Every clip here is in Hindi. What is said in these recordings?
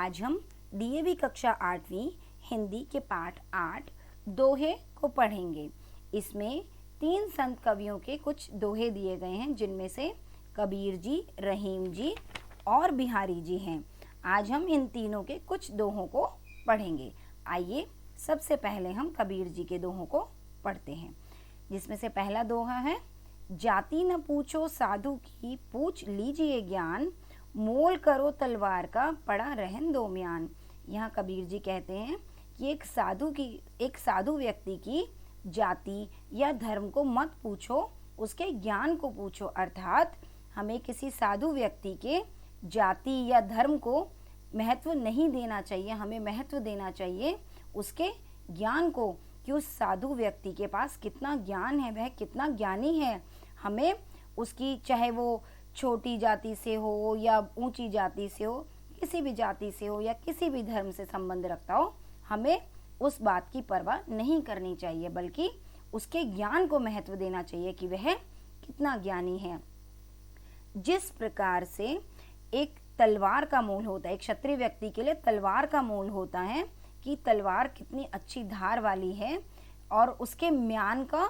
आज हम डीएवी कक्षा 8वीं हिंदी के पाठ 8 दोहे को पढ़ेंगे। इसमें 3 संत कवियों के कुछ दोहे दिए गए हैं, जिनमें से कबीर जी, रहीम जी और बिहारी जी हैं। आज हम इन तीनों के कुछ दोहों को पढ़ेंगे। आइए सबसे पहले हम कबीर जी के दोहों को पढ़ते हैं, जिसमें से पहला दोहा है, जाति न पूछो साधु की, पूछ लीजिए ज्ञान, मोल करो तलवार का, पड़ा रहन दो म्यान। यहाँ कबीर जी कहते हैं कि एक साधु व्यक्ति की जाति या धर्म को मत पूछो, उसके ज्ञान को पूछो। अर्थात हमें किसी साधु व्यक्ति के जाति या धर्म को महत्व नहीं देना चाहिए, हमें महत्व देना चाहिए उसके ज्ञान को, कि उस साधु व्यक्ति के पास कितना ज्ञान है, वह कितना ज्ञानी है। हमें उसकी, चाहे वो छोटी जाति से हो या ऊंची जाति से हो, किसी भी जाति से हो या किसी भी धर्म से संबंध रखता हो, हमें उस बात की परवाह नहीं करनी चाहिए, बल्कि उसके ज्ञान को महत्व देना चाहिए कि वह कितना ज्ञानी है। जिस प्रकार से एक तलवार का मोल होता है, एक क्षत्रिय व्यक्ति के लिए तलवार का मोल होता है कि तलवार कितनी अच्छी धार वाली है, और उसके म्यान का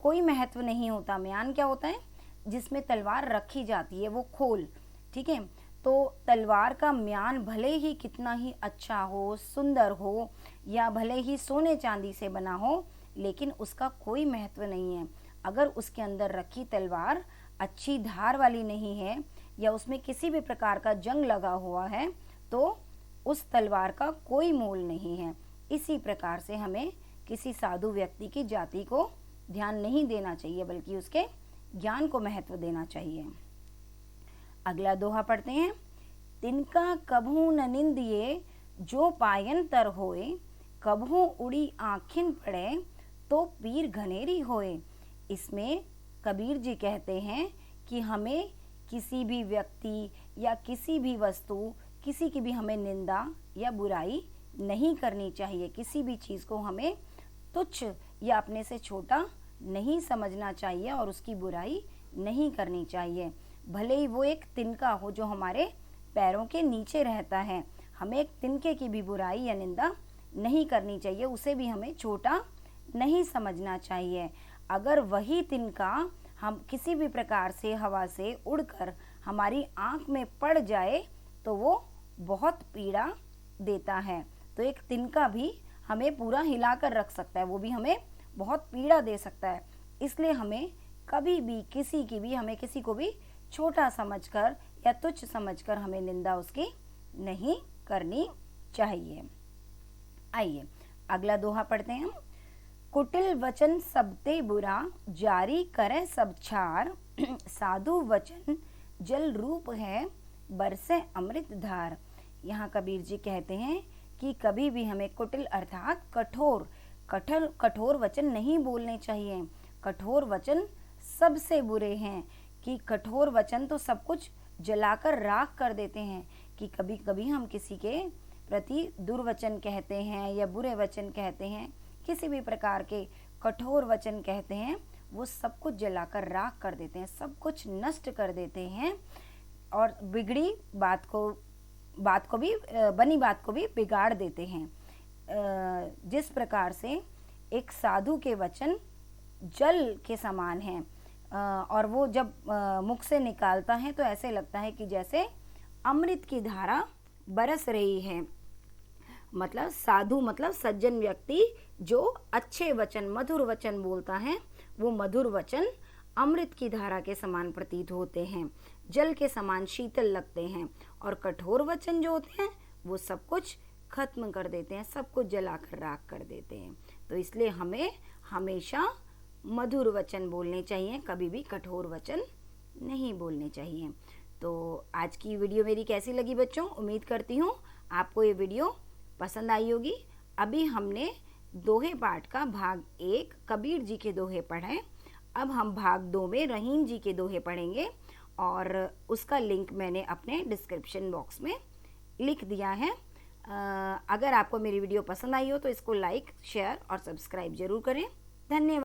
कोई महत्व नहीं होता। म्यान क्या होता है? जिसमें तलवार रखी जाती है, वो खोल, ठीक है। तो तलवार का म्यान भले ही कितना ही अच्छा हो, सुंदर हो, या भले ही सोने चांदी से बना हो, लेकिन उसका कोई महत्व नहीं है। अगर उसके अंदर रखी तलवार अच्छी धार वाली नहीं है, या उसमें किसी भी प्रकार का जंग लगा हुआ है, तो उस तलवार का कोई मोल नहीं है। इसी प्रकार से हमें किसी साधु व्यक्ति की जाति को ध्यान नहीं देना चाहिए, बल्कि उसके ज्ञान को महत्व देना चाहिए। अगला दोहा पढ़ते हैं, तिनका कभू न निंदिए, जो पायन तर होए, कभू उड़ी आँखिन पड़े, तो पीर घनेरी होए। इसमें कबीर जी कहते हैं कि हमें किसी भी व्यक्ति या किसी भी वस्तु, किसी की भी हमें निंदा या बुराई नहीं करनी चाहिए। किसी भी चीज़ को हमें तुच्छ या अपने से छोटा नहीं समझना चाहिए और उसकी बुराई नहीं करनी चाहिए। भले ही वो एक तिनका हो जो हमारे पैरों के नीचे रहता है, हमें एक तिनके की भी बुराई या निंदा नहीं करनी चाहिए, उसे भी हमें छोटा नहीं समझना चाहिए। अगर वही तिनका हम किसी भी प्रकार से हवा से उड़कर हमारी आँख में पड़ जाए, तो वो बहुत पीड़ा देता है। तो एक तिनका भी हमें पूरा हिलाकर रख सकता है, वो भी हमें बहुत पीड़ा दे सकता है। इसलिए हमें कभी भी किसी को भी छोटा समझकर या तुच्छ समझकर हमें निंदा उसकी नहीं करनी चाहिए। आइए अगला दोहा पढ़ते हैं, कुटिल वचन सबते बुरा, जारी करें सब छार, साधु वचन जल रूप है, बरसे अमृत धार। यहाँ कबीर जी कहते हैं कि कभी भी हमें कुटिल अर्थात कठोर वचन नहीं बोलने चाहिए। कठोर वचन सबसे बुरे हैं, कि कठोर वचन तो सब कुछ जलाकर राख कर देते हैं। कि कभी कभी हम किसी के प्रति दुर्वचन कहते हैं या बुरे वचन कहते हैं, किसी भी प्रकार के कठोर वचन कहते हैं, वो सब कुछ जलाकर राख कर देते हैं, सब कुछ नष्ट कर देते हैं, और बिगड़ी बात को भी बनी बात को भी बिगाड़ देते हैं। जिस प्रकार से एक साधु के वचन जल के समान हैं, और वो जब मुख से निकालता है तो ऐसे लगता है कि जैसे अमृत की धारा बरस रही है। मतलब साधु मतलब सज्जन व्यक्ति जो अच्छे वचन, मधुर वचन बोलता है, वो मधुर वचन अमृत की धारा के समान प्रतीत होते हैं, जल के समान शीतल लगते हैं। और कठोर वचन जो होते हैं वो सब कुछ खत्म कर देते हैं, सब कुछ जलाकर राख कर देते हैं। तो इसलिए हमें हमेशा मधुर वचन बोलने चाहिए, कभी भी कठोर वचन नहीं बोलने चाहिए। तो आज की वीडियो मेरी कैसी लगी बच्चों? उम्मीद करती हूँ आपको ये वीडियो पसंद आई होगी। अभी हमने दोहे पाठ का भाग 1 कबीर जी के दोहे पढ़े, अब हम भाग 2 में रहीम जी के दोहे पढ़ेंगे, और उसका लिंक मैंने अपने डिस्क्रिप्शन बॉक्स में लिख दिया है। अगर आपको मेरी वीडियो पसंद आई हो तो इसको लाइक, शेयर और सब्सक्राइब जरूर करें। धन्यवाद।